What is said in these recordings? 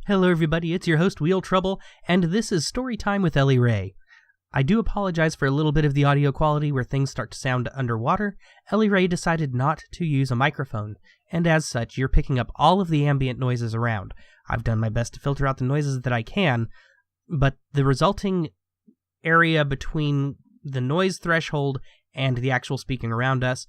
Hello everybody, it's your host Wheel Trouble, and this is Storytime with Ellie Ray. I do apologize for a little bit of the audio quality where things start to sound underwater. Ellie Ray decided not to use a microphone, and as such, you're picking up all of the ambient noises around. I've done my best to filter out the noises that I can, but the resulting area between the noise threshold and the actual speaking around us,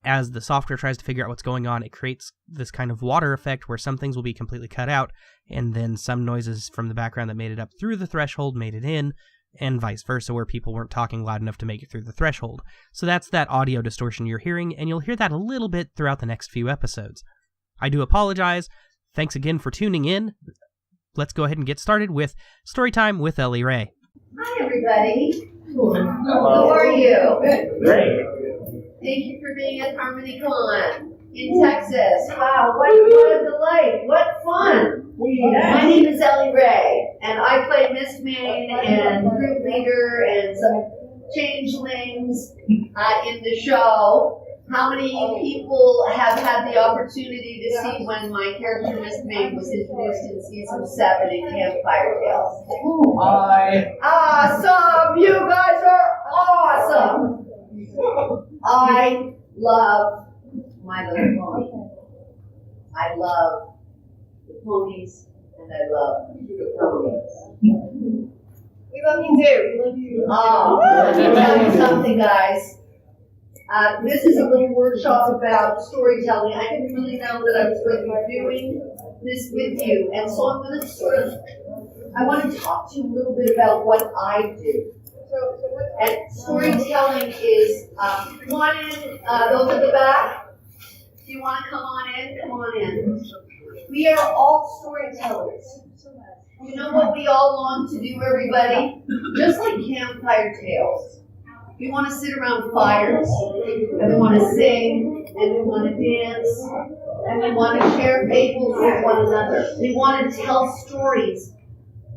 as the software tries to figure out what's going on, it creates this kind of water effect where some things will be completely cut out, and then some noises from the background that made it up through the threshold made it in, and vice versa, where people weren't talking loud enough to make it through the threshold. So that's that audio distortion you're hearing, and you'll hear that a little bit throughout the next few episodes. I do apologize. Thanks again for tuning in. Let's go ahead and get started with Storytime with Ellie Ray. Hi, everybody. How are you? Great. Thank you for being at HarmonyCon in Texas. Wow, what a delight. What fun. My name is Ellie Ray, and I play Miss Main and group leader and some changelings in the show. How many people have had the opportunity to see when my character Miss Main was introduced in season 7 in Campfire Tales? Hi. Awesome! You guys are awesome! I love My Little Pony. I love the ponies, and I love the ponies. We love you too. Oh, let me tell you something, guys. This is a little workshop about storytelling. I didn't really know that I was going to be doing this with you, and so I'm going to I want to talk to you a little bit about what I do. And storytelling is, come on in, those at the back. If you want to come on in, come on in. We are all storytellers. You know what we all long to do, everybody? Just like Campfire Tales. We want to sit around fires, and we want to sing, and we want to dance, and we want to share fables with one another. We want to tell stories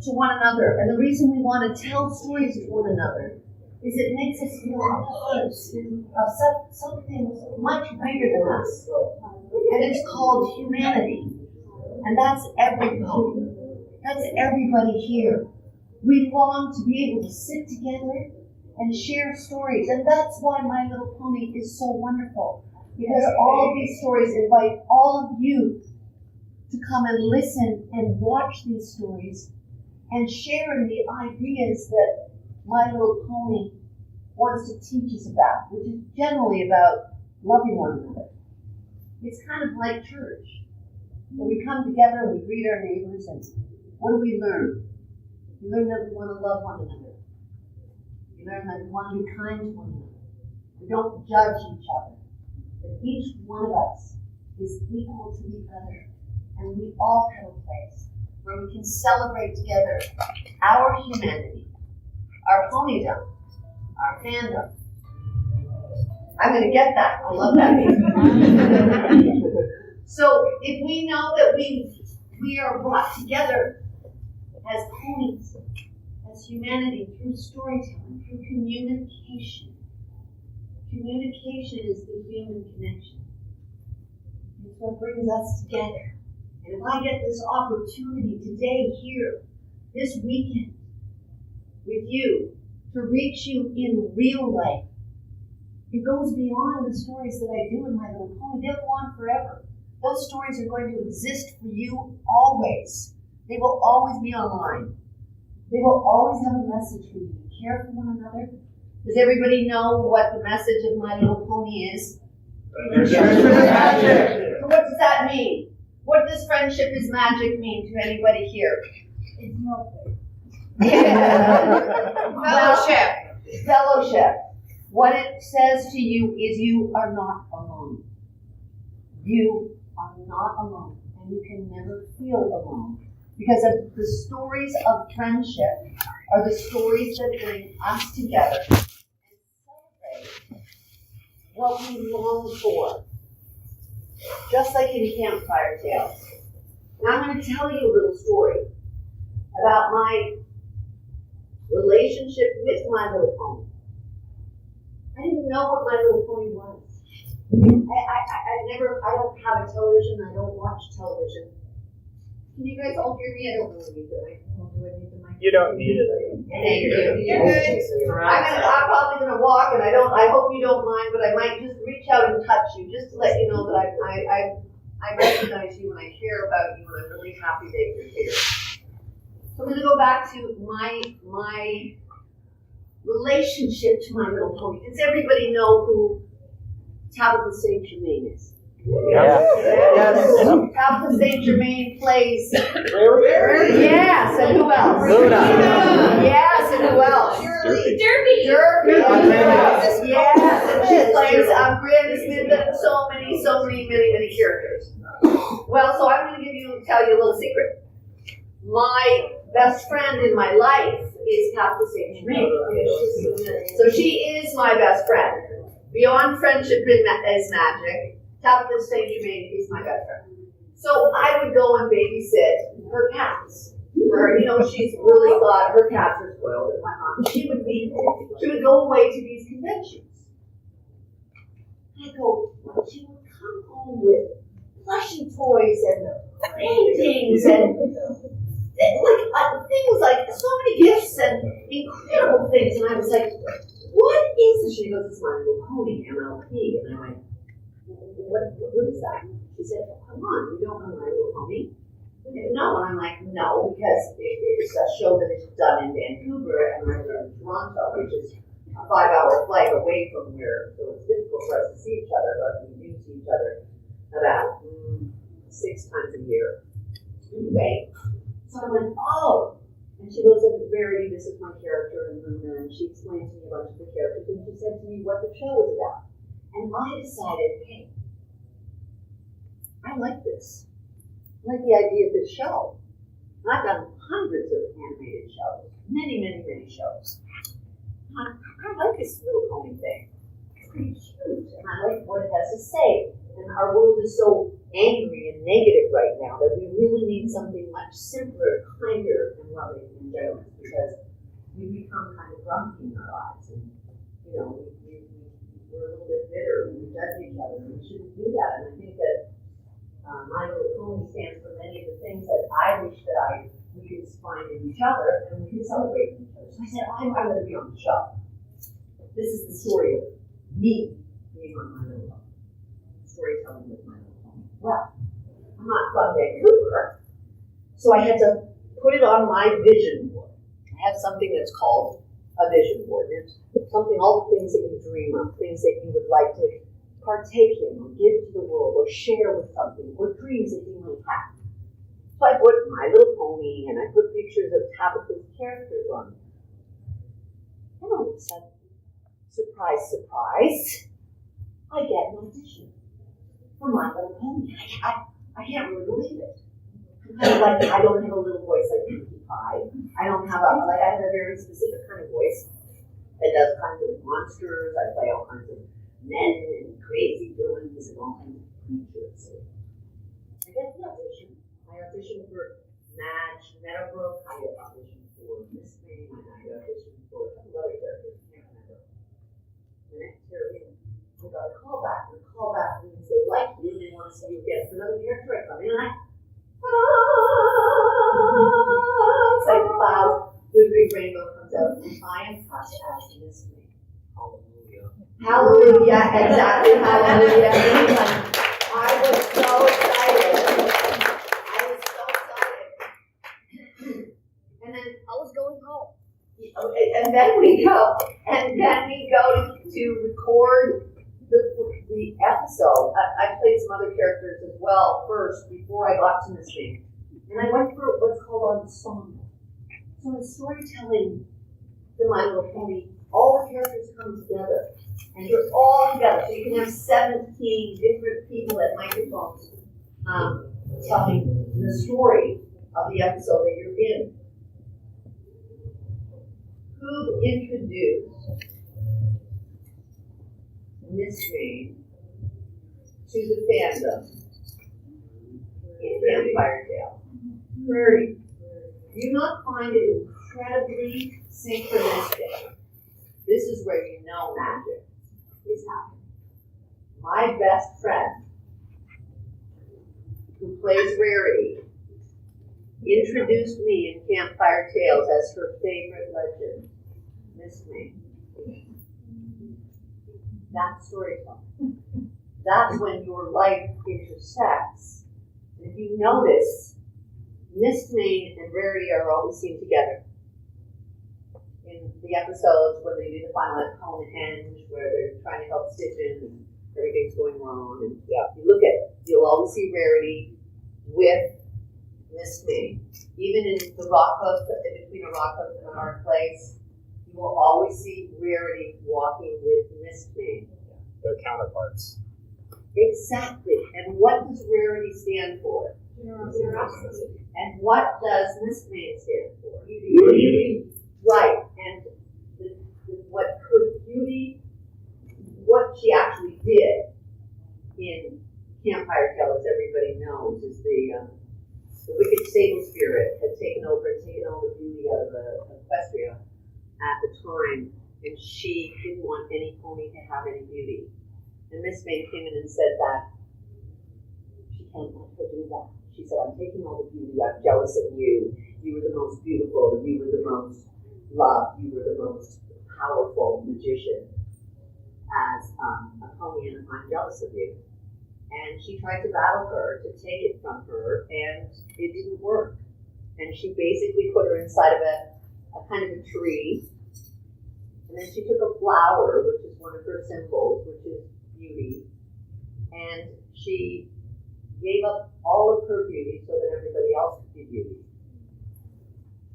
to one another. And the reason we want to tell stories to one another is it makes us feel a part of something much bigger than us. And it's called humanity. And that's everybody. That's everybody here. We long to be able to sit together and share stories. And that's why My Little Pony is so wonderful. Because all of these stories invite all of you to come and listen and watch these stories and share in the ideas that My Little Pony wants to teach us about, which is generally about loving one another. It's kind of like church, where we come together and we greet our neighbors, and what do we learn? We learn that we want to love one another. We learn that we want to be kind to one another. We don't judge each other. But each one of us is equal to the other, and we all have a place where we can celebrate together our humanity, our ponydom, our fandom. I'm going to get that. I love that. So if we know that we are brought together as ponies, as humanity, through storytelling, through communication. Communication is the human connection. It's what brings us together. And if I get this opportunity today, here, this weekend, with you, to reach you in real life, it goes beyond the stories that I do in My Little Pony. They'll go on forever. Those stories are going to exist for you always. They will always be online. They will always have a message for you. Care for one another. Does everybody know what the message of My Little Pony is? Friendship is magic. So what does that mean? What does friendship is magic mean to anybody here? It's nothing. Yeah. Fellowship. What it says to you is you are not alone. You are not alone, and you can never feel alone. Because of the stories of friendship are the stories that bring us together and celebrate what we long for. Just like in Campfire Tales. And I'm going to tell you a little story about my relationship with My Little Pony. I didn't know what My Little Pony was. I don't have a television, I don't watch television. Can you guys all hear me? I don't really need the mic. Do I need the mic? You don't need it. Thank you. I'm probably gonna walk, and I hope you don't mind, but I might just reach out and touch you, just to let you know that I recognize you and I care about you, and I'm really happy that you're here. So I'm gonna go back to my relationship to My Little Pony. Does everybody know who Tabitha St. Germain is? Yeah. Yes. Tabitha St. Germain plays. Really? Yes, and who else? Luna. Yes, and who else? Derby. Yes, and she plays Miranda Smith and so many characters. Well, so I'm going to tell you a little secret. My best friend in my life is Tabitha St. Germain. So she is my best friend. Beyond friendship is magic. Tabitha St. Germain is my best friend. So I would go and babysit her cats. She's really got her cats are spoiled and whatnot. She would go away to these conventions. She would come home with plushy toys and paintings and things like so many gifts and incredible things. And I was like, what is this? She goes, it's My Little Pony, MLP. And I went, what is that? She said, come on, you don't know My Little Pony? No, and I'm like, no, because it's a show that is done in Vancouver and I'm in Toronto, which is a 5-hour flight away from here, so it's difficult for us to see each other, but we do see each other about 6 times a year. Anyway, so I went, oh, and she goes, Verity, this is my character in Luna, and she explained to me a bunch of the characters, and she said to me what the show was about. And I decided, hey, I like this. I like the idea of this show. And I've done hundreds of animated shows, many shows. I like this Little Pony thing. It's pretty cute, and I like what it has to say. And our world is so angry and negative right now that we really need something much simpler, kinder, and loving and generous, because we become kind of grumpy in our lives, and we're a little bit bitter and we judge each other, and we shouldn't do that. And I think that My Little Pony stands for many of the things that I wish that we could find in each other, and we could celebrate in each other. So I said, I'm going to be on the show. This is the story of me being on My Little Pony. Storytelling with My Little Pony. Well, I'm not from Vancouver, so I had to put it on my vision board. I have something that's called a vision board. It's something, all the things that you dream of, things that you would like to partake in or give to the world or share with something, or dreams that you might have. So I put My Little Pony and I put pictures of Tabitha's characters on it. And all of a sudden, surprise, surprise, I get an audition for My Little Pony. I can't really believe it. I'm kind of like, I don't have a little voice like Pinkie Pie. I have a very specific kind of voice that does kinds of monsters. I play all kinds of men and crazy villains and all kinds of creatures. So I get the audition. I auditioned for Madge Meadowbrook. I auditioned for Miss May, and I auditioned for a couple other characters. I can't remember. The next year, I got a call back. And the call back means they like you and they want to see you again for another character. I come in and it's like the cloud, the big rainbow comes out, and I am cast as Miss May. Hallelujah, exactly, hallelujah. I was so excited. And then I was going home. And then we go to record the episode. I played some other characters as well first before I got to Miss May. And I went for what's called ensemble. So in storytelling for My Little Pony, all the characters come together. And you're all together. So you can have 17 different people at microphones telling the story of the episode that you're in. Who introduced Miss May to the fandom in Vampire Tale? Prairie. Do you not find it incredibly synchronistic? This is where you know magic is happening. My best friend, who plays Rarity, introduced me in Campfire Tales as her favorite legend, Miss May. That's storytelling. That's when your life intersects. And if you notice, Miss May and Rarity are always seen together. In the episodes when they do the final at Stonehenge, where they're trying to help Stitches and everything's going wrong. And you'll always see Rarity with Miss May. Even in the rock hook, in between a rock hook and a hard place, you will always see Rarity walking with Miss May. They're counterparts. Exactly. And what does Rarity stand for? Generosity. And what does Miss May stand for? Beauty. Right. And what her beauty, what she actually did in Campfire Tale, as everybody knows, is the wicked stable spirit had taken over and taken all the beauty out of Equestria at the time, and she didn't want any pony to have any beauty. And Miss May came in and said that she can't let her do that. She said, I'm taking all the beauty, I'm jealous of you. You were the most beautiful, you were the most loved, you were the most powerful magician as a pony, and I'm jealous of you. And she tried to battle her, to take it from her, and it didn't work. And she basically put her inside of a kind of a tree. And then she took a flower, which is one of her symbols, which is beauty. And she gave up all of her beauty so that everybody else could be beauty.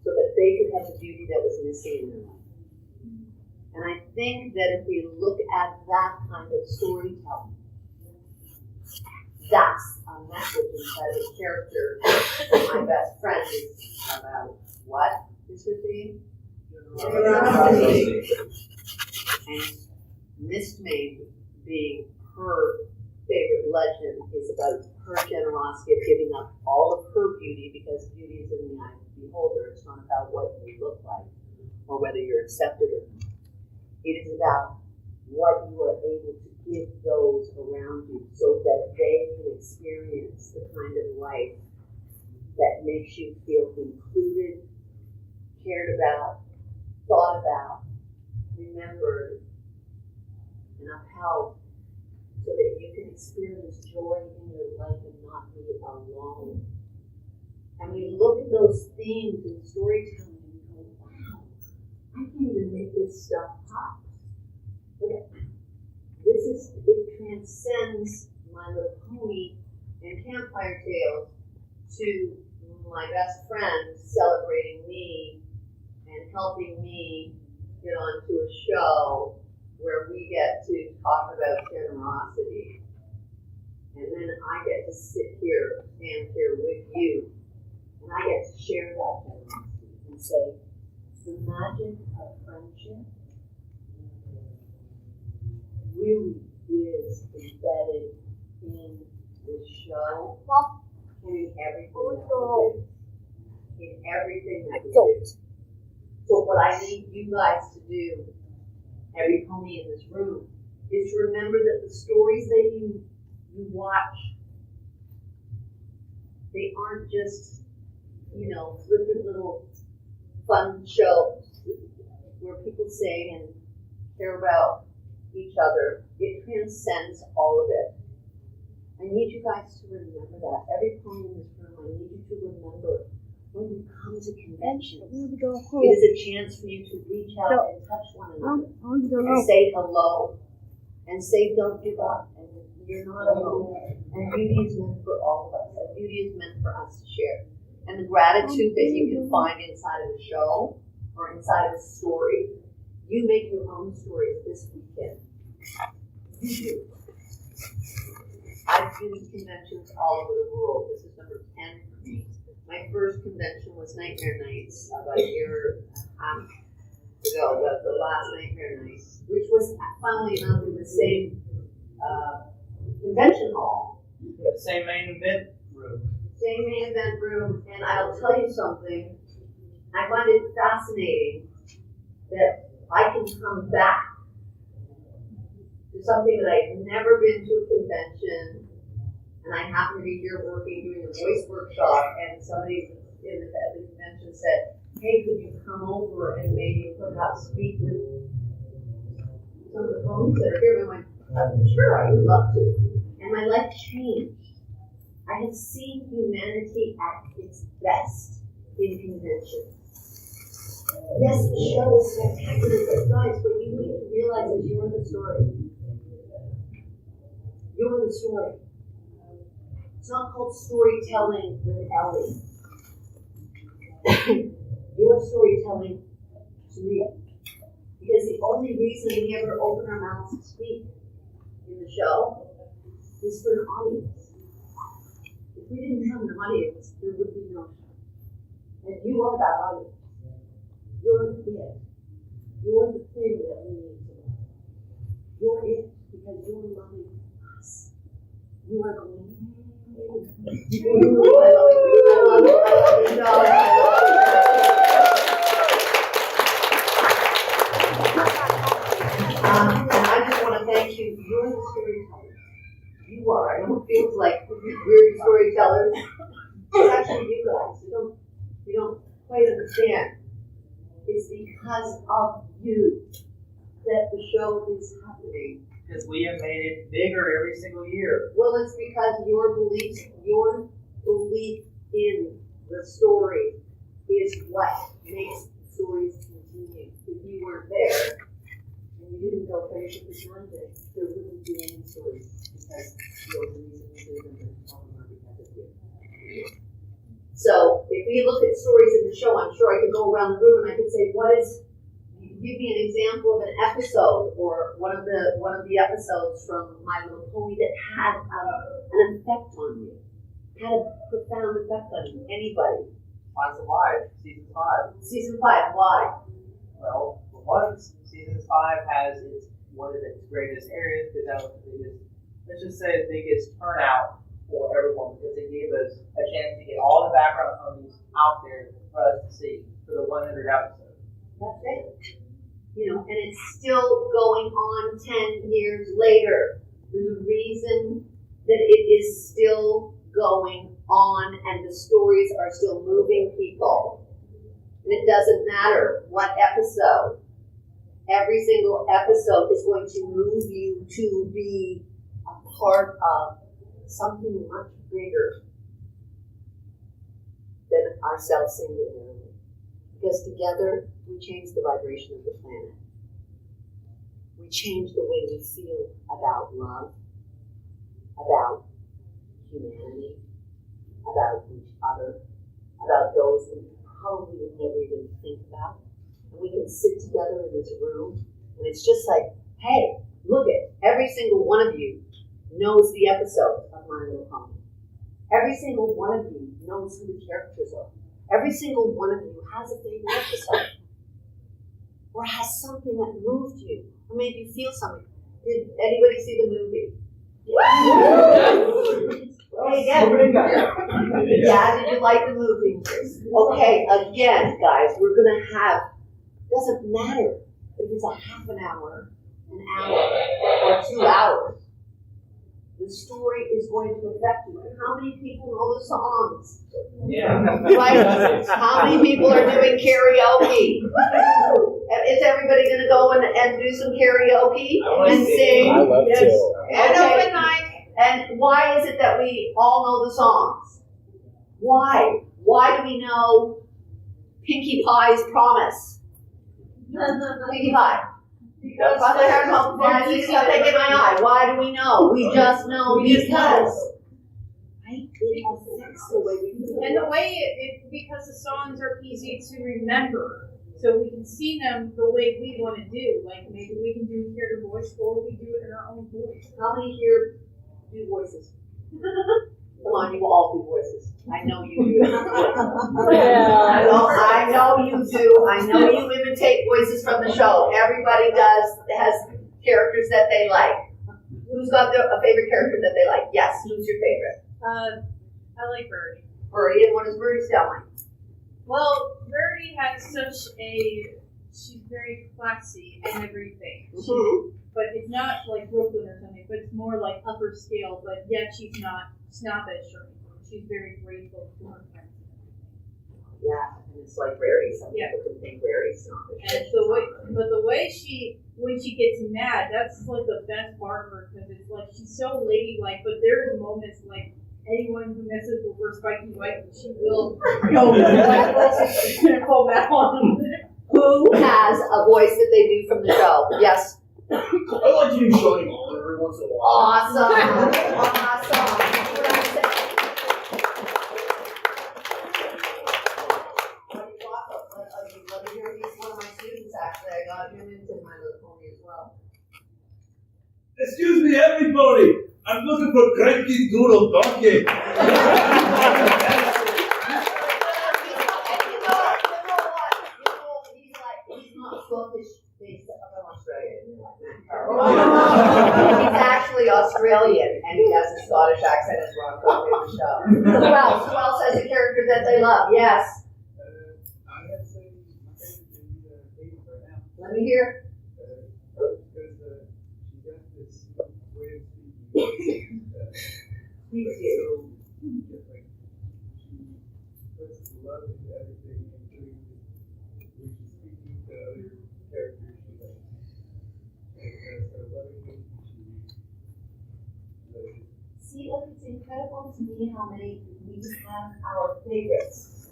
So that they could have the beauty that was missing in their life. And I think that if we look at that kind of storytelling, that's a message inside of a character. My best friend is about what is her theme? Generosity. And Miss May, being her favorite legend, is about her generosity of giving up all of her beauty, because beauty is in the eye of the beholder. It's not about what you look like or whether you're accepted or not. It is about what you are able to give those around you so that they can experience the kind of life that makes you feel included, cared about, thought about, remembered, and upheld, so that you can experience joy in your life and not be alone. And we look at those themes in storytelling and we go, wow, I can't even make this stuff up. It transcends My Little Pony and Campfire Tales to my best friend celebrating me and helping me get onto a show where we get to talk about generosity. And then I get to stand here with you, and I get to share that generosity and say, the magic of friendship really is embedded in this show and in everything that we do. In everything that we do. So what I need you guys to do, every pony in this room, is to remember that the stories that you watch, they aren't just, flippant little fun shows where people sing and care about each other. It transcends all of it. I need you guys to remember that. Every pony in this room, I need you to remember when you come to conventions, it is a chance for you to reach out and touch one another and say hello and say don't give up and you're not alone. And beauty is meant for all of us. And beauty is meant for us to share. And the gratitude that you can find inside of a show or inside of a story, you make your own stories this weekend. You do. I've been to conventions all over the world. This is number 10 for me. My first convention was Nightmare Nights about a year ago, the last Nightmare Nights, which was, funnily enough, in the same convention hall. Yeah, same main event room. Same main event room, and I'll tell you something, I find it fascinating that I can come back to something that I've never been to a convention, and I happen to be here working, doing a voice workshop, and somebody at the convention said, hey, could you come over and maybe perhaps speak with some of the ponies that are here? And I went, sure, I would love to. And my life changed. I have seen humanity at its best in conventions. Yes, the show is spectacular, but guys, what you need to realize is you're the story. You're the story. It's not called storytelling with Ellie. You're storytelling to me. Because the only reason we ever open our mouths to speak in the show is for an audience. If we didn't have an audience, there would be no show. And you are that audience. You're the it. You're the thing that we need to love. You're it because you're loving us. You are going, I love you. I love you. I love you. And I just want to thank you. You're the storyteller. You are. I know it feels like we're storytellers. It's actually you guys. You don't quite understand. It's because of you that the show is happening. Because we have made it bigger every single year. Well, it's because your belief in the story is what makes the stories continue. If you weren't there and you didn't go finish it this Monday, there wouldn't be any stories because you're the reason we do them and tell them are because of you. So if we look at stories in the show, I'm sure I could go around the room and I could say, give me an example of an episode or one of the episodes from My Little Pony that had an effect on you, had a profound effect on you. Anybody? Slice of Life, season 5. Season 5, why? Well, for one, season 5 has one of its greatest areas because that was the biggest, let's just say the biggest turnout for everyone because it gave us a chance to get all the background ponies out there for us to see for the 100 episodes. That's it. And it's still going on 10 years later. There's a reason that it is still going on and the stories are still moving people. And it doesn't matter what episode. Every single episode is going to move you to be a part of something much bigger than ourselves singularly. Because together, we change the vibration of the planet. We change the way we feel about love, about humanity, about each other, about those we probably would never even think about. And we can sit together in this room, and it's just like, hey, look at every single one of you knows the episode of My Little Pony. Every single one of you knows who the characters are. Every single one of you has a favorite episode. Or has something that moved you, or made you feel something. Did anybody see the movie? Hey, yeah, did you like the movie? Okay, again, guys, we're going to have, doesn't matter if it's a half an hour, or 2 hours. The story is going to affect you. And how many people know the songs? Yeah. Right? How many people are doing karaoke? Is everybody going to go and do some karaoke and sing? I love to. And open mic. And why is it that we all know the songs? Why? Why do we know Pinkie Pie's Promise? Pinkie Pie. Because something in my eye. Why do we know? We just know because. Right? It affects the way we feel. And the way because the songs are easy to remember, so we can see them the way we want to do. Like maybe we can do character voice, or we do it in our own voice. How many here do voices? Come on, you all do voices. I know you do. Yeah. I know you do. I know you imitate voices from the show. Everybody has characters that they like. Who's got a favorite character that they like? Yes, who's your favorite? I like Birdie. Birdie, and what does Birdie sound like? Well, Birdie has she's very classy and everything. Mm-hmm. But it's not like Brooklyn or something, but it's more like upper scale, but yet she's not snobbish or anything. She's very grateful to her friends and everything. Yeah, and it's like very, some Yeah. people can think very snobbish. And the way when she gets mad, that's like the best part of her because it's like she's so ladylike. But there's moments like anyone who messes with her spiky white, she will go like pull back on them. Who has a voice that they do from the show? Yes. I like to do Shiny Mom every once in a while. Awesome. Awesome. What I say. Let me hear. He's one of my students, actually. I got him into My Little Pony as well. Excuse me, everybody. I'm looking for Cranky Doodle Donkey. He's not Scottish based from Australia. He's actually Australian and he has a Scottish accent as well in the show. Who else? Who else has a character that they love? Yes. I have to say my favorite is right now. Let me hear. Because she got this way of speaking. Thank you. Like, she puts love into everything and treats when she's speaking to other characters, she like has her loving See, look, it's incredible to me how many we just have our favorites.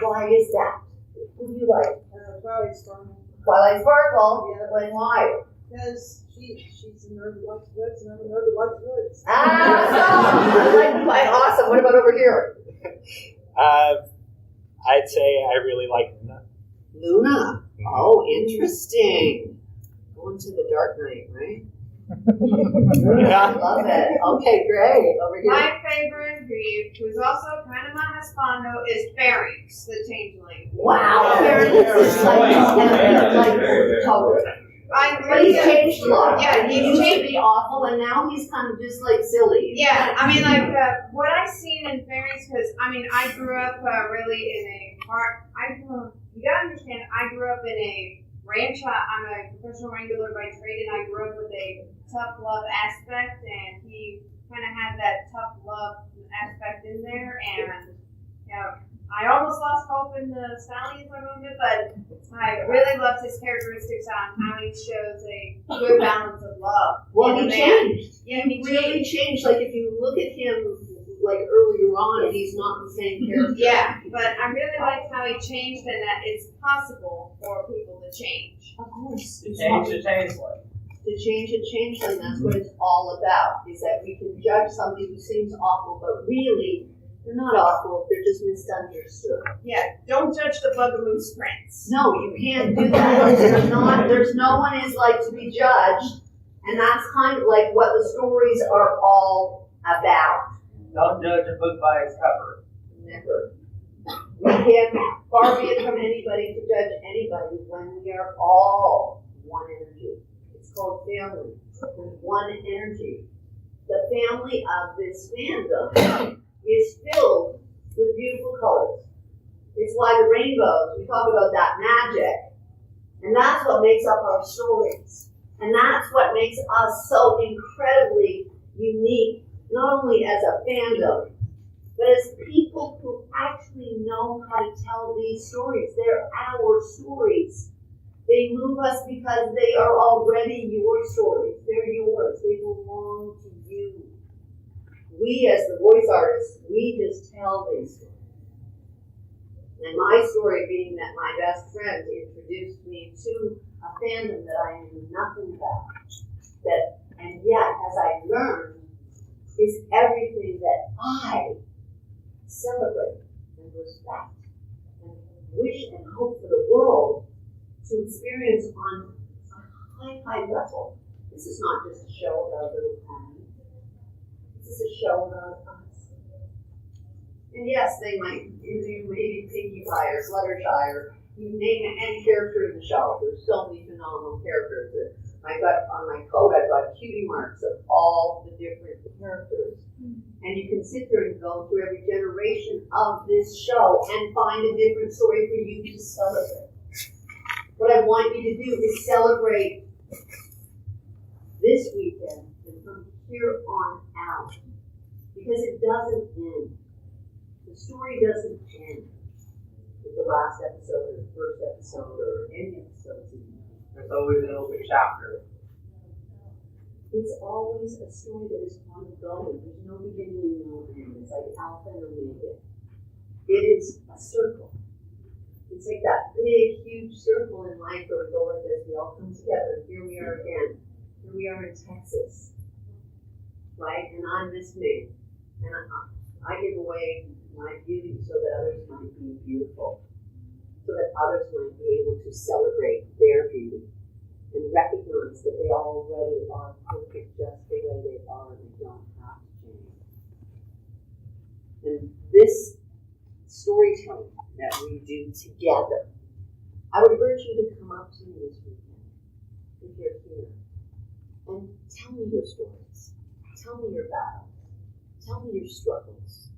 Why is that? Who do you like? Twilight Storm. Twilight Sparkle. And why? Because she's a nerd who likes woods, and I'm a nerd who likes woods. Awesome! Quite awesome. What about over here? I'd say I really like Luna. Luna. Oh, interesting. Going to the Dark Knight, right? I love it. Okay, great. Over here. My favorite breed, who's also kind of my husbando, is Pharynx, the changeling. Wow. Pharynx is like totally. But he's changed a lot. Yeah, he used to be awful, and now he's kind of just like silly. Yeah, I mean, like, what I've seen in Pharynx, because, I mean, I grew up really in a you gotta understand, I grew up in a ranch. I'm a professional wrangler by trade, and I grew up with a tough love aspect, and he kind of had that tough love aspect in there, and, you know, I almost lost hope in the Stallions a little bit, but I really loved his characteristics on how he shows a good balance of love. Well, he changed. Yeah, he really changed. Like, if you look at him, like, earlier on, he's not the same character. Yeah, but I really liked how he changed and that it's possible for people to change. Of course. To change the changeling. To change a changeling, that's what it's all about, is that we can judge somebody who seems awful, but really, they're not awful, they're just misunderstood. Yeah, don't judge the Bugamoose Prince. No, you can't do that. There's no one is like to be judged, and that's kind of like what the stories are all about. Don't judge a book by its cover. Never. We can't far be it from anybody to judge anybody when we are all one energy. It's called family. There's one energy. The family of this fandom is filled with beautiful colors. It's why the rainbows, we talk about that magic. And that's what makes up our stories. And that's what makes us so incredibly unique, not only as a fandom, but as people who actually know how to tell these stories. They're our stories. They move us because they are already your stories. They're yours. They belong to you. We, as the voice artists, we just tell these stories. And my story being that my best friend introduced me to a fandom that I knew nothing about. And yet, as I learned, is everything that I celebrate and respect and wish and hope for the world to experience on a high level. This is not just a show about little pony. This is a show about us. And yes, they might do maybe Pinkie Pie or Fluttershy or you name any character in the show. There's so many phenomenal characters that I got on my coat. I've got cutie marks of all the different characters. And you can sit there and go through every generation of this show and find a different story for you to celebrate. What I want you to do is celebrate this weekend and from here on out. Because it doesn't end. The story doesn't end. It the last episode or the first episode or any episodes. There's always an open chapter. It's always a story that is ongoing. There's no beginning and no end. It's like alpha and omega. It is a circle. It's like that big, huge circle in life where we go like this. We all come together. Here we are again. Here we are in Texas, right? And I'm Miss May. And I give away my beauty so that others might be beautiful, so that others might be able to celebrate their beauty and recognize that they already are perfect just the way they are and they don't have to change. And this storytelling that we do together, I would urge you to come up to me this weekend if you're here and tell me your stories. Tell me your battles. Tell me your struggles.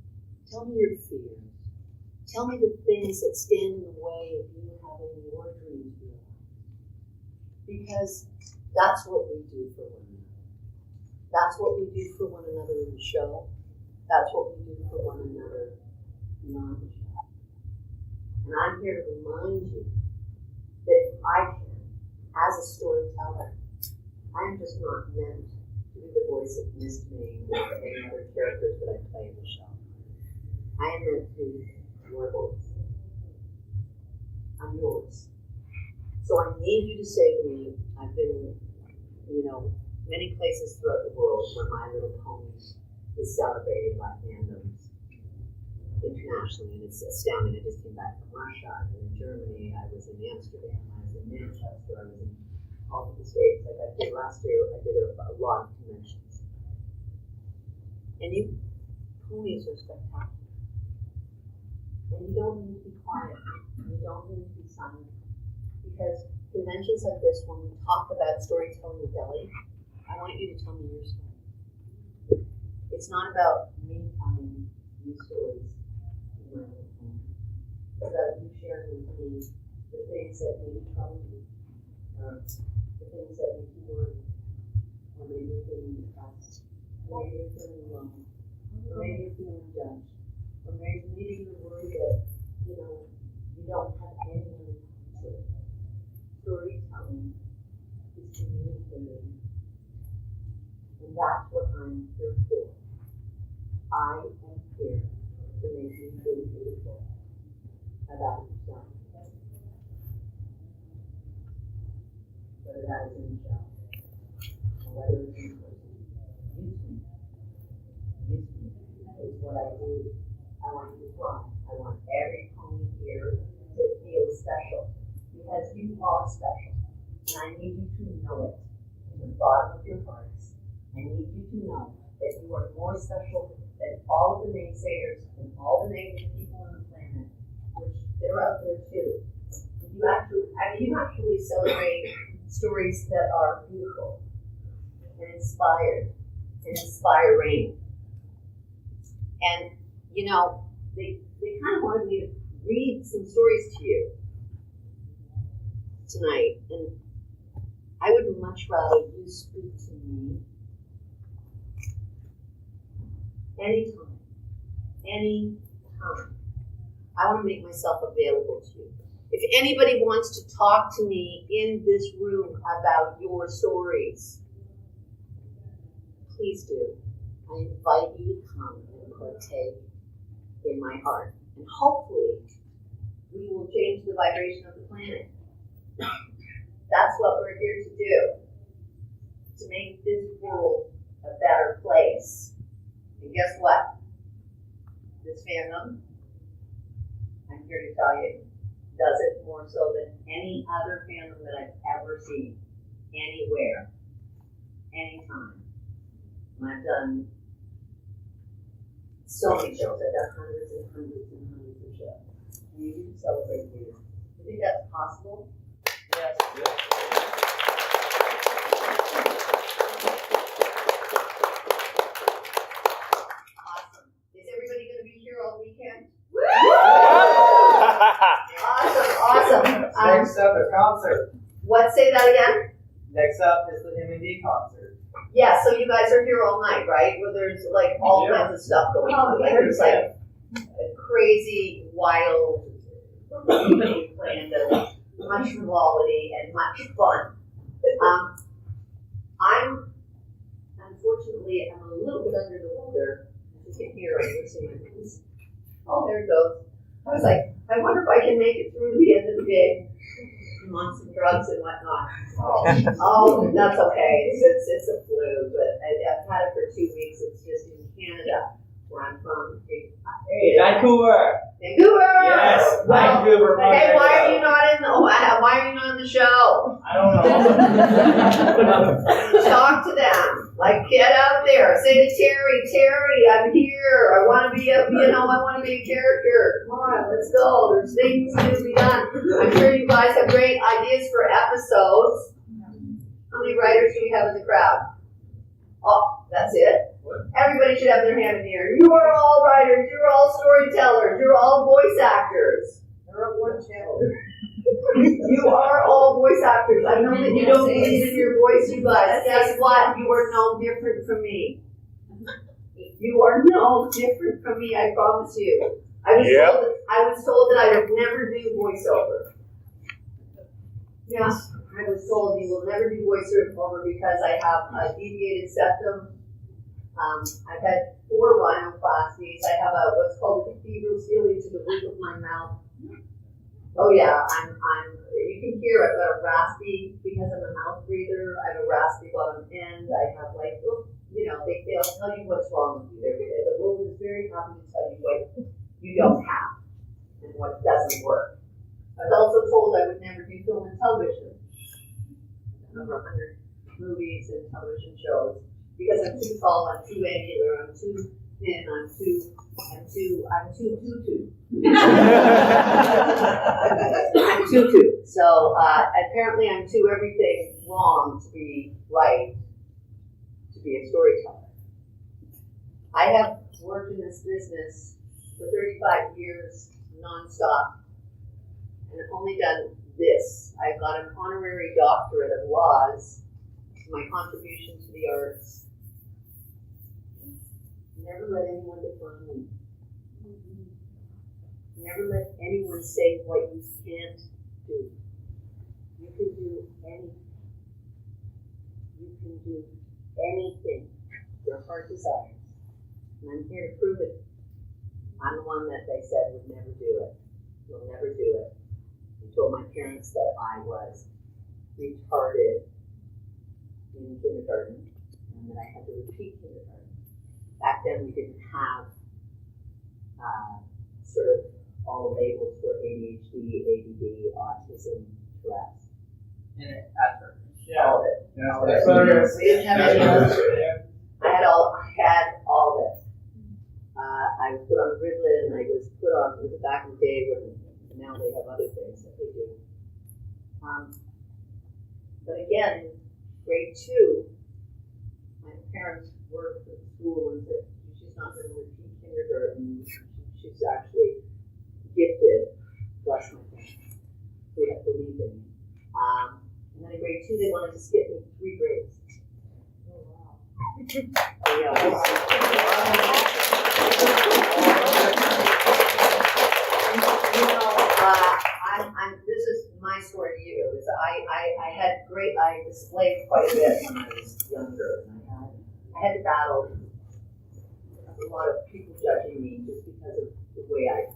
Tell me your fears. Tell me the things that stand in the way of you having your dreams realized. Because that's what we do for one another. That's what we do for one another in the show. That's what we do for one another beyond the show. And I'm here to remind you that I can, as a storyteller, I'm just not meant to be the voice of Miss May or any other characters that I play in the show. I am meant to be your voice. I'm yours. So I need you to say to me, I've been, many places throughout the world where My Little Pony is celebrated by fandoms internationally, and it's astounding. I just came back from Russia, I was in Germany, I was in Amsterdam, I was in Manchester, I was in all of the States. Like I did last year, I did a lot of conventions. And you ponies are spectacular. And you don't need to be quiet. You don't need to be silent. Because conventions like this, when we talk about storytelling with Ellie, I want you to tell me your story. It's not about me telling you stories in my little home. It's about you sharing with me the things that maybe trouble you, the things that make you worry, or maybe you're feeling depressed, or maybe you're feeling alone, or maybe you're feeling judged, or maybe you're worried that, you don't have anyone to talk to. Storytelling is communicating. And that's what I'm here for. I am here to make you feel beautiful about yourself. Whether that is in the show, or whether it's in person. Use me. Use me. That is what I do. I want you to fly. I want every pony here to feel special. Because you are special. And I need you to know it in the bottom of your hearts. I need you to know that you are more special than all of the naysayers and all the negative people on the planet, which they're out there too. You actually celebrate stories that are beautiful and inspired and inspiring. And, they kind of wanted me to read some stories to you tonight, and I would much rather you speak to me anytime. I want to make myself available to you. If anybody wants to talk to me in this room about your stories, please do. I invite you to come and partake in my heart. And hopefully, we will change the vibration of the planet. That's what we're here to do. To make this world a better place. And guess what? This fandom, I'm here to tell you, does it more so than any other fandom that I've ever seen. Anywhere. Anytime. And I've done so many shows. I've done hundreds and hundreds and hundreds of shows. And you can celebrate you. You think that's possible? Yes. Awesome. Is everybody going to be here all weekend? Awesome. Next up is concert. What? Say that again? Next up is the M&D concert. Yeah, so you guys are here all night, right? Where there's like all kinds of stuff going on. Like there's like a crazy, wild we planned much frivolity and much fun. Unfortunately, I'm a little bit under the weather. You can hear I'm losing my voice. Oh, there it goes. I was like, I wonder if I can make it through the end of the day. I'm on some drugs and whatnot. Oh, that's okay. It's a flu, but I've had it for 2 weeks. It's just in Canada, where I'm from. Hey, Vancouver. Vancouver. Yes, Well, Vancouver. hey, why are you not in the? Why are you not in the show? I don't know. Talk to them. Like, get out there. Say to Terry, I'm here. I want to be I want to be a character. Come on, let's go. There's things to be done. I'm sure you guys have great ideas for episodes. How many writers do we have in the crowd? Oh, that's it. Everybody should have their hand in the air. You are all writers. You're all storytellers. You're all voice actors. They're up one channel. You are all voice actors. I know that you don't believe in your voice, you guys. Guess what? You are no different from me. You are no different from me, I promise you. I was told that I would never do voiceover. Yes, I was told you will never do voiceover because I have a deviated septum. I've had 4 rhinoplasties. I have what's called a cathedral ceiling to the roof of my mouth. Oh yeah, you can hear I've got a raspy, because I'm a mouth breather, I have a raspy bottom end. I have they'll tell you what's wrong with you. The world is very happy to tell you what you don't have and what doesn't work. I was also told I would never do film and television. Over 100 movies and television shows because I'm too tall, I'm too angular, I'm too thin, I'm too. I'm too. So apparently I'm too everything wrong to be right, to be a storyteller. I have worked in this business for 35 years nonstop, and I've only done this. I've got an honorary doctorate of laws for my contribution to the arts. Never let anyone define me. Never let anyone say what you can't do. You can do anything. You can do anything your heart desires. And I'm here to prove it. I'm the one that they said would never do it. You'll never do it. I told my parents that I was retarded in kindergarten and that I had to repeat kindergarten. Back then we didn't have sort of all the labels for ADHD, ADD, autism, Tourette's. And Asperger's. All of it. Yeah. We didn't have any other. I had all of it. I was put on Ritalin. I was put on back in the day when now they have other things that they do. But again, in grade 2, my parents worked at school and said she's not going to repeat kindergarten. She's actually gifted. Bless my parents. They have believed in me. And then in grade 2, they wanted to skip me 3 grades. Oh wow! This is my story to you. Is I displayed quite a bit when I was younger. I had to battle a lot of people judging me just because of the way I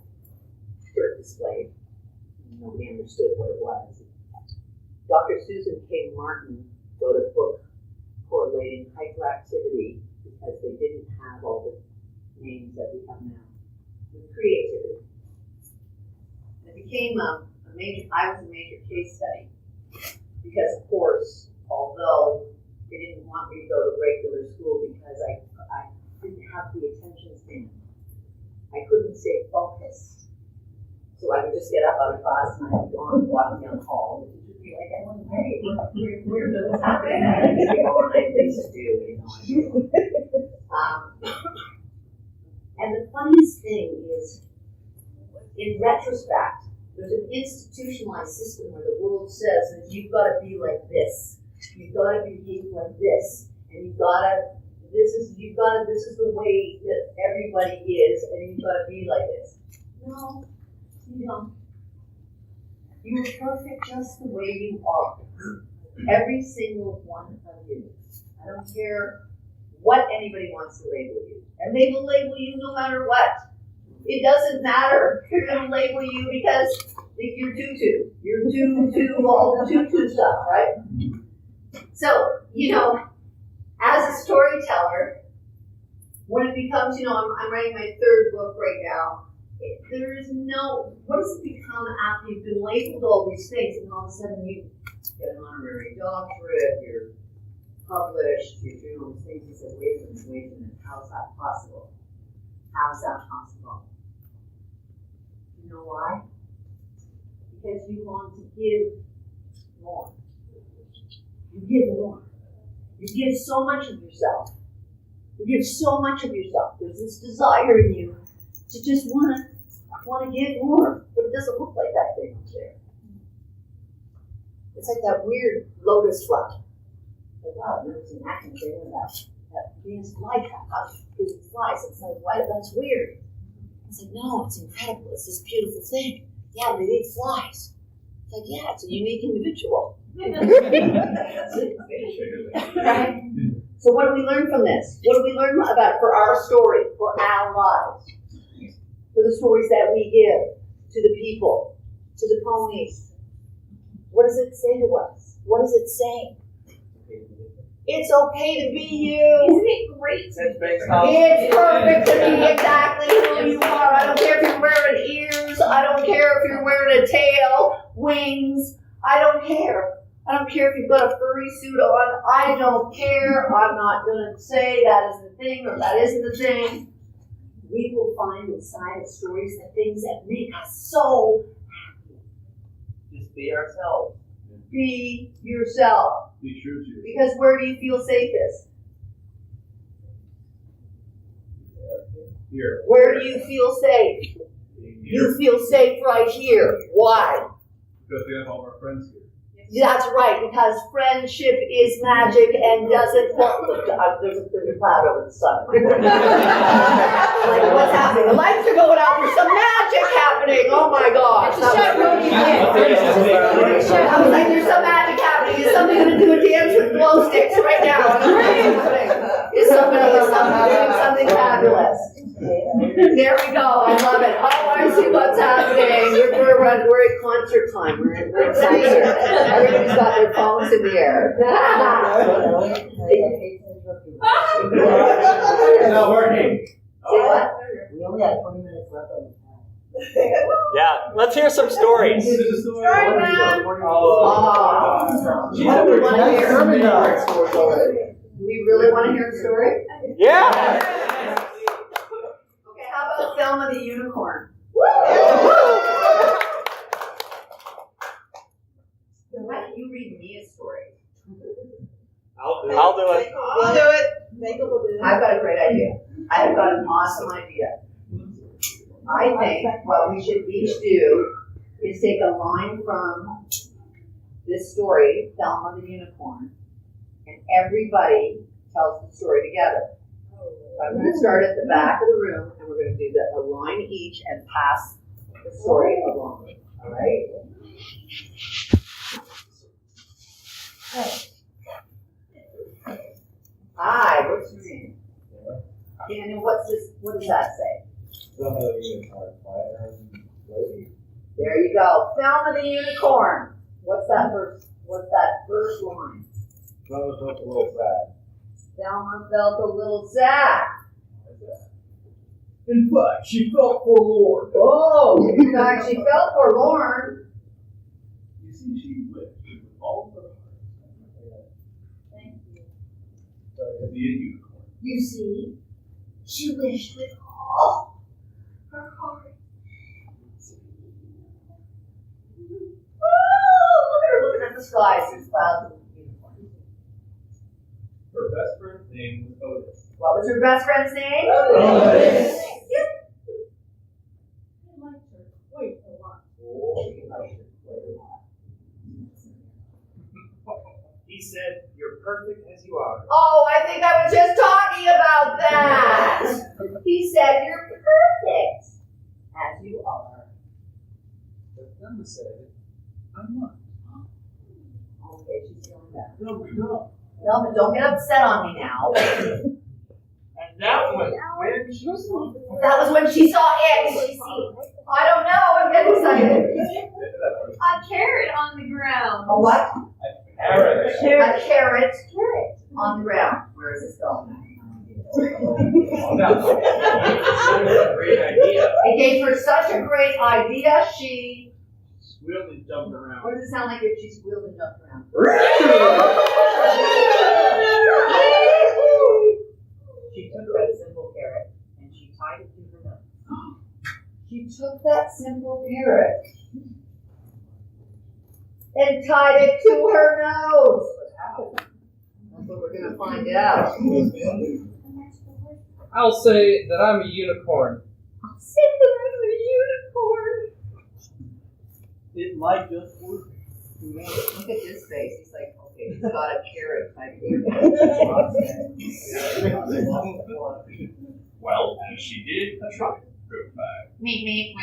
sort of displayed. Nobody understood what it was. Dr. Susan K. Martin wrote a book correlating hyperactivity because they didn't have all the names that we have now with creativity. And it became I was a major case study because, of course, although they didn't want me to go to regular school because I didn't have the attention span, I couldn't stay focused. So I would just get up out of class and I'd be gone walking down the hall. And the teacher would be like, Ellen, hey, we're doing what's happening. I'd be going, I have things to do, And the funniest thing is, in retrospect, there's an institutionalized system where the world says that you've got to be like this, you've got to behave like this, and this is the way that everybody is, and you've got to be like this. No, you don't. You are perfect just the way you are. Every single one of you. I don't care what anybody wants to label you. And they will label you no matter what. It doesn't matter. They're going to label you because you're tutu. You're tutu, all the tutu stuff, right? So, as a storyteller, when it becomes, I'm writing my third book right now, there is no, what does it become after you've been labeled all these things and all of a sudden you get an honorary doctorate, you're published, you're doing all these things. You said, wait a minute, how is that possible? How is that possible? You know why? Because you want to give more. You give more. You give so much of yourself. You give so much of yourself. There's this desire in you to just want to give more, but it doesn't look like that thing up there. It's like that weird lotus flower. Like, wow, I've never seen acting thing with that Venus flytrap. Because it flies. It's like, why? That's weird. It's like, no, it's incredible. It's this beautiful thing. Yeah, but it flies. It's like, yeah, it's a unique individual. Right? So what do we learn from this? What do we learn about for our story, for our lives? For the stories that we give to the people, to the ponies? What does it say to us? What does it say? It's okay to be you. Isn't it great? It's perfect to be exactly who you are. I don't care if you're wearing ears. I don't care if you're wearing a tail, wings. I don't care. I don't care if you've got a furry suit on. I don't care. I'm not going to say that is the thing or that isn't the thing. We will find inside of stories the things that make us so happy. Just be ourselves. Be yourself. Be true to yourself. Because where do you feel safest? Here. Where do you feel safe? You feel safe right here. Why? Because we have all our friends here. That's right, because friendship is magic and doesn't. Look, there's a cloud over the sun. Like, what's happening? The lights are going out. There's some magic happening. Oh my gosh. I was like, there's some magic happening. Is somebody going to do a dance with glow sticks right now? Is somebody doing something fabulous? There we go. I love it. Oh, I see what's happening. We're at concert time. We're at concert. Everybody's got their phones in the air. It's not working. Say what? We only have 20 minutes left on the time. Yeah, let's hear some stories. Storytime. Do we want to hear? Do we really want to hear a story? Yeah. Okay, how about Thelma the Unicorn? Why don't you read me a story? I'll do it. I'll do it. Jacob will do it. I've got a great idea. I've got an awesome idea. I think what we should each do is take a line from this story, Thelma the Unicorn, and everybody tells the story together. So I'm going to start at the back of the room, and we're going to do a line each and pass the story along. All right? Hi, what's your name? Daniel, what does that say? There you go. Thelma the Unicorn. What's that first line? Thelma felt a little sad. Thelma felt a little sad. In fact, she felt forlorn. Oh, in fact, she felt forlorn. You see, she wished with all of her heart. Thank you. To be a unicorn. You see, she wished with all her heart. Oh, look at her looking at the skies. There's clouds and unicorns. Her best friend's name was Otis. What was her best friend's name? Otis. Yep. I liked her quite a lot. Oh, he liked her quite a lot. He said, "You're perfect as you are." Oh, I think I was just talking about that. He said, you're perfect as you are. But Thelma said, I'm not. Okay, she's feeling better. No. No, but don't get upset on me now. And that was when she saw That was when she saw it. I don't know. I'm getting excited. A carrot on the ground. A what? Carrot. A carrot on the ground. Where is this going? That was a great idea. It gave her such a great idea. She. Squealed and jumped around. What does it sound like if she squealed and jumped around? She took that simple carrot and she tied it to her nose. She took that simple carrot and tied it to her nose. That's what we're going to find out. I'll say that I'm a unicorn. I'll say that I'm a unicorn. It might just work. Look at this face. He's like, okay, he's got a carrot tied to his Well, as she did, a truck drove by. Meep.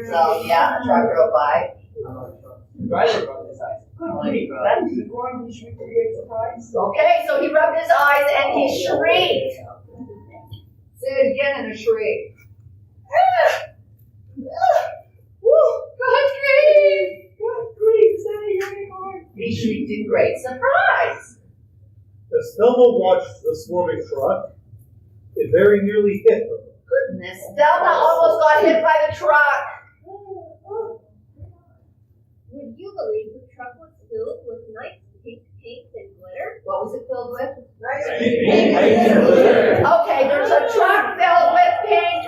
So, yeah, a truck drove by. Riley rubbed his eyes. That unicorn, he shrieked to your surprise. Okay, so he rubbed his eyes and he shrieked. Say it again in a shriek. God grief! God grief, is that a unicorn? He shrieked in great surprise. As Thelma watched the swarming truck, it very nearly hit her. Goodness, Thelma almost got hit by the truck. Would you believe the truck was filled with nice pink paint and glitter? What was it filled with? Nice pink paint and glitter. Okay, there's a truck filled with pink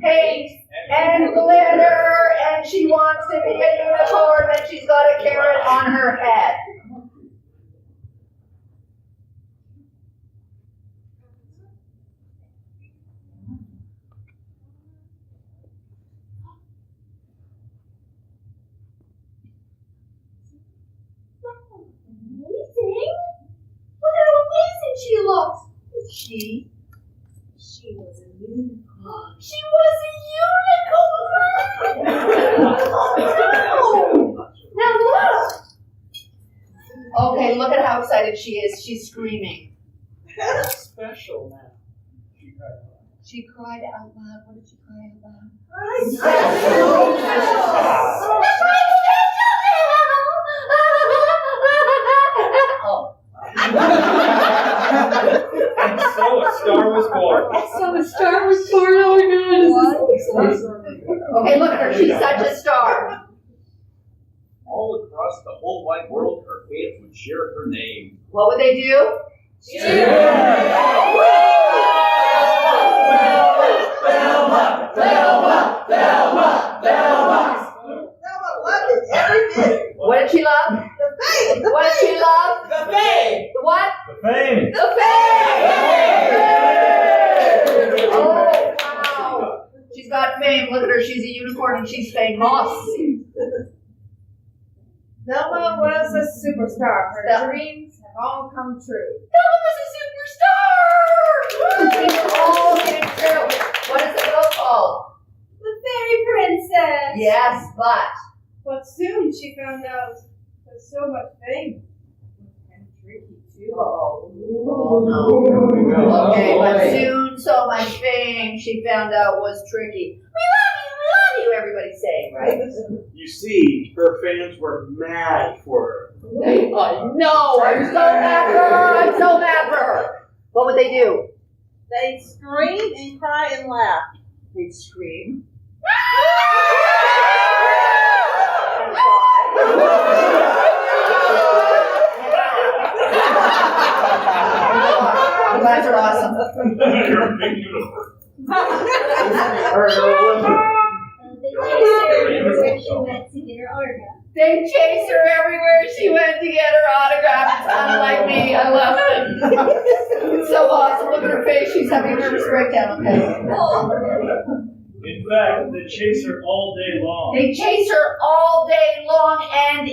paint and glitter, and she wants to be a unicorn, and she's got a carrot on her head. Amazing! Look at how amazing she looks! She was a unicorn. She was a unicorn! Now look! Okay, look at how excited she is. She's screaming. Special now. She cried out loud. What did she cry out loud? And so a star was born. So a star was born. Oh my goodness. Okay, look at her. She's such a star. All across the whole wide world, her fans would share her name. What would they do? Cheer! What did she love? What did she love? The fame! The what? The fame. The fame! Oh, wow. She's got fame. Look at her. She's a unicorn and she's famous. Thelma was a superstar. Her dreams have all come true. Thelma was a superstar! Dreams all came true. What is the book called? The Fairy Princess. Yes, but. But soon she found out that so much fame was kind of tricky too. Oh no. Okay, but soon so much fame she found out was tricky. We love you, everybody's saying, right? You see, her fans were mad for her. I know, I'm so mad for her, I'm so mad for her. What would they do? They'd scream and cry and laugh. They'd scream. You guys are awesome. You're a big unicorn. They chased her everywhere she went to get her autograph. They chased her everywhere she went to get her autograph. It sounded like me. I love it. It's so awesome. Look at her face. She's having a nervous breakdown. Okay. In fact, they chase her all day long. They chase her all day long, and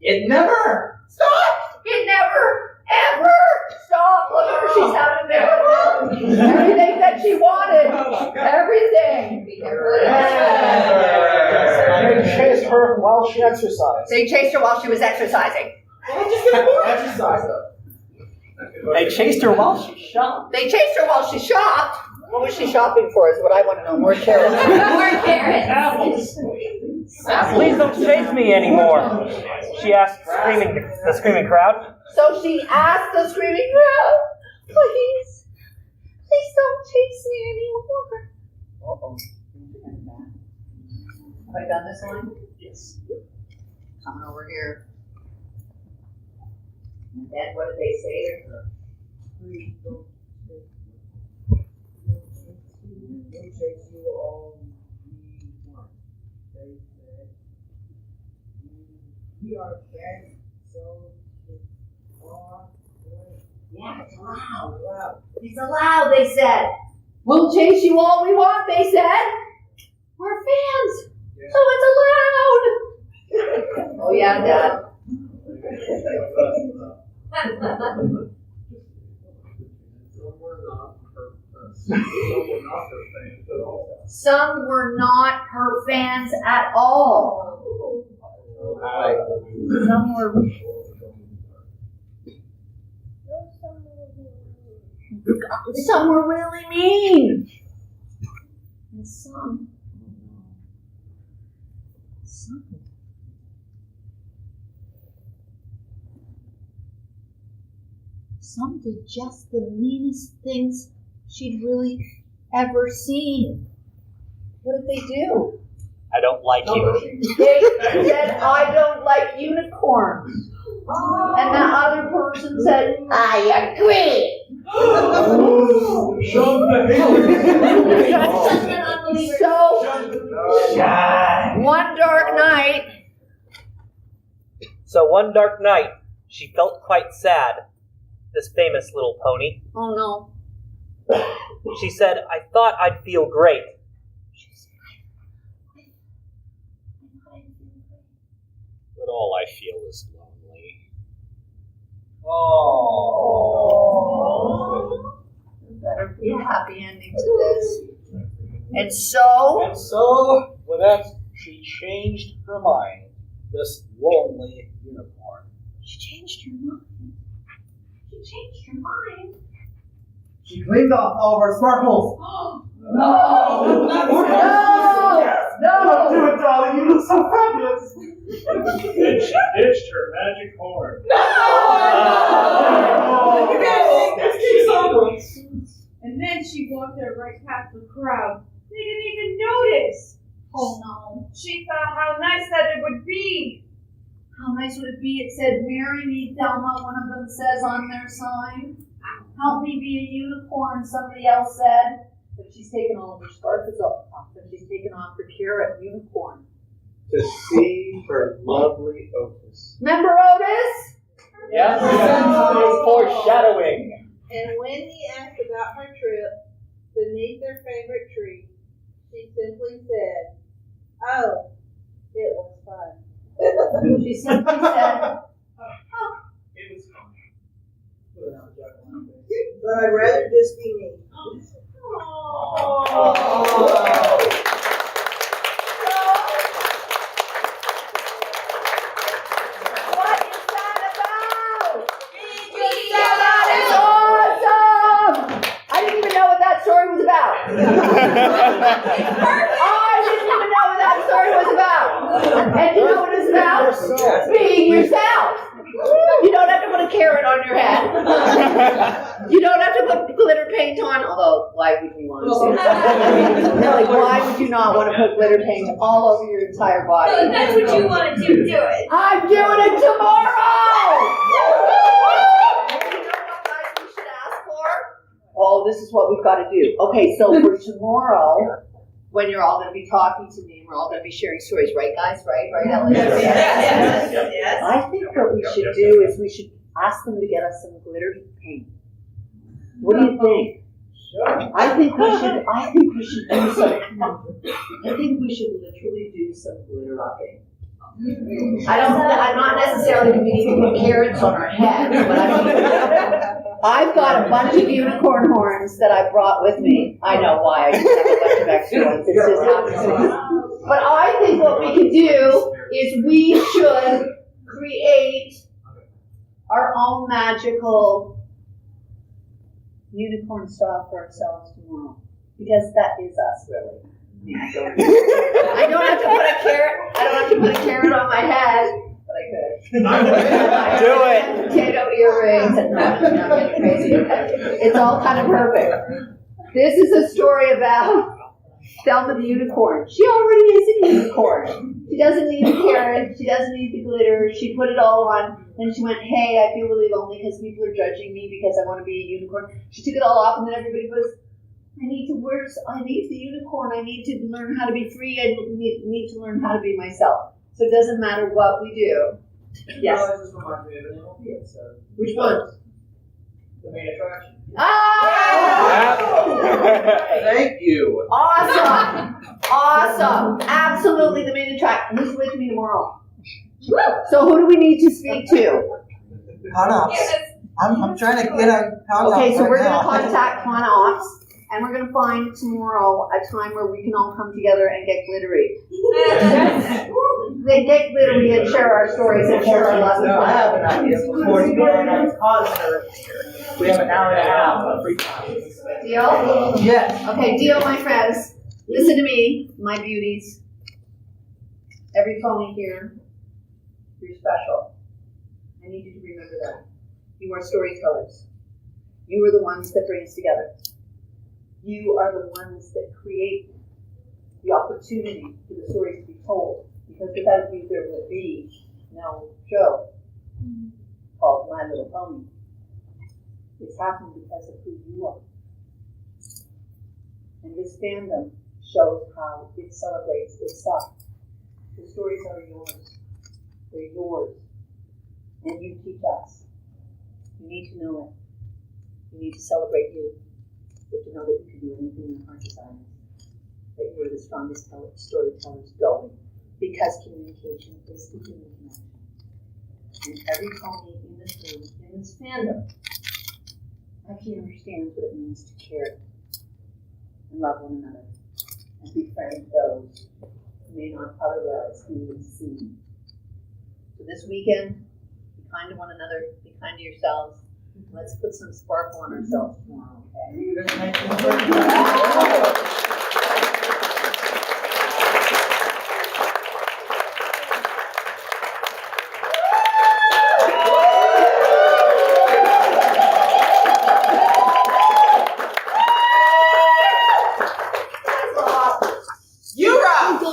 it never stopped. It never, ever stopped. Look at her. She's having a miracle. Everything that she wanted. Everything. Be careful. chased her while she exercised. They chased her while she was exercising. Exercised. They chased her while she shopped. They chased her while she shopped. What was she shopping for is what I want to know. More carrots. More carrots. Apples. Please don't chase me anymore, she asked the screaming crowd. So she asked the screaming crowd, please don't chase me anymore. Uh-oh. Have I done this one? Yes. Coming over here. And then what did they say to her? Please don't chase you all we want. They said, we are fast, so it's far away. Yeah, it's loud. Wow. It's allowed, they said. We'll chase you all we want, they said. We're fans, so it's allowed. Oh yeah, Dad. Some were not her fans at all. Some were really mean. And some did just the meanest things she'd really ever seen. What did they do? I don't like you. They said, I don't like unicorns. And the other person said, I agree. So one dark night, she felt quite sad, this famous little pony. Oh no. She said, I thought I'd feel great. But all I feel is lonely. Oh. There better be a happy ending to this. And so, with that, she changed her mind. This lonely unicorn. She changed her mind. She cleaned off all of her sparkles. No! Don't do it, darling. You look so fabulous. Then she ditched her magic horn. And then she walked her right past the crowd. They didn't even notice. Oh no. She thought how nice that it would be. How nice would it be? It said, marry me, Thelma, one of them says on their sign. Help me be a unicorn, somebody else said. But she's taken all of her sparkles off, and she's taken off her carrot unicorn. To see her lovely Otis. Remember Otis? Yes, foreshadowing. And when he asked about her trip beneath their favorite tree, she simply said, oh, it was fun. She simply said, It was fun. But I'd rather just be me. what is that about? That is awesome! I didn't even know what that story was about. I didn't even know what that story was about. And you know what it's about? Being yourself. You don't have to put a carrot on your head. You don't have to put glitter paint on, although why would you want to? Really, why would you not want to put glitter paint all over your entire body? Well, if that's what you want to do, do it. I'm doing it tomorrow! And you know what guys we should ask for? Oh, this is what we've got to do. Okay, so for tomorrow, when you're all going to be talking to me and we're all going to be sharing stories, right guys? Right, Ellie? Yes. I think what we should do is we should ask them to get us some glitter paint. What do you think? I think we should do some. I think we should literally do some glitter wrapping. I'm not necessarily going to be putting carrots on our heads, but I've got a bunch of unicorn horns that I brought with me. I know why. I just have a bunch of extra ones. It just happens to be. But I think what we could do is we should create our own magical unicorn style for ourselves tomorrow. Because that is us, really. I don't have to put a carrot. I don't have to put a carrot on my head, but I could. Do it. Potato earrings and nothing crazy. It's all kind of perfect. This is a story about Thelma the unicorn. She already is a unicorn. She doesn't need the carrot. She doesn't need the glitter. She put it all on. Then she went, hey, I feel really lonely because people are judging me because I want to be a unicorn. She took it all off, and then everybody goes, I need the unicorn. I need to learn how to be free. I need to learn how to be myself. So it doesn't matter what we do. Yes. This reminds me of an MLP episode. Which one? The main attraction. Oh! Thank you. Awesome. Absolutely the main attraction. Who's with me tomorrow? So who do we need to speak to? Ops. I'm trying to get a contact. Okay, so right we're going now. to contact Con Ops, and we're going to find tomorrow a time where we can all come together and get glittery. They get glittery and share our stories and share our lessons. No, I have an idea. Before you go on cause her, we have an hour and a half of free time. Deal? Yes. Okay, deal, my friends. Listen to me, my beauties. Every pony here, you're special. I need you to remember that. You are storytellers. You are the ones that bring us together. You are the ones that create the opportunity for the stories to be told. Because without you, there would be no show called My Little Pony. It's happened because of who you are. And this fandom shows how it celebrates itself. The stories are yours. They're yours. And you teach us. You need to know it. You need to celebrate you. You have to know that you can do anything your heart desires. That you're the strongest storytellers going. Because communication is the human connection. And every pony in this room, in this fandom, actually understands what it means to care and love one another and befriend those who may not otherwise be seen. So this weekend, be kind to one another, be kind to yourselves. Let's put some sparkle on ourselves tomorrow, okay?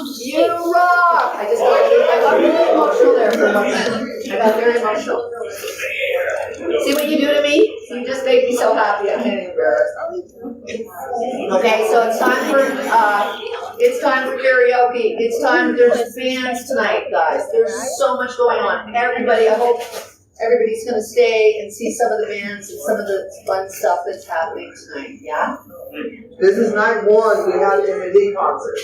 You rock! I got really emotional there for a moment. I got very emotional. See what you do to me? You just make me so happy. I can't even bear it. Okay, so it's time for karaoke. It's time. There's bands tonight, guys. There's so much going on. Everybody, I hope everybody's going to stay and see some of the bands and some of the fun stuff that's happening tonight. Yeah. This is night one. We have the MD concert.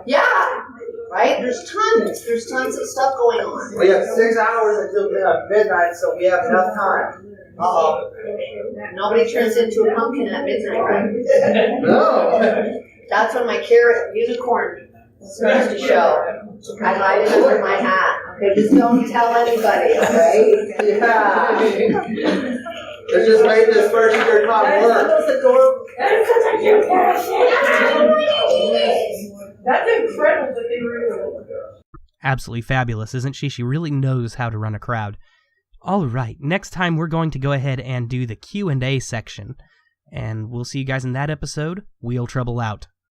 Yeah. Right? There's tons of stuff going on. We have 6 hours until midnight, so we have enough time. Uh-oh. Nobody turns into a pumpkin at midnight, right? No. That's when my carrot unicorn starts to show. I hide it under my hat. Okay, just don't tell anybody, okay? Yeah. Let's just make this first year not work. That's incredible that they were. Absolutely fabulous, isn't she? She really knows how to run a crowd. All right, next time we're going to go ahead and do the Q&A section. And we'll see you guys in that episode. Wheel Trouble out.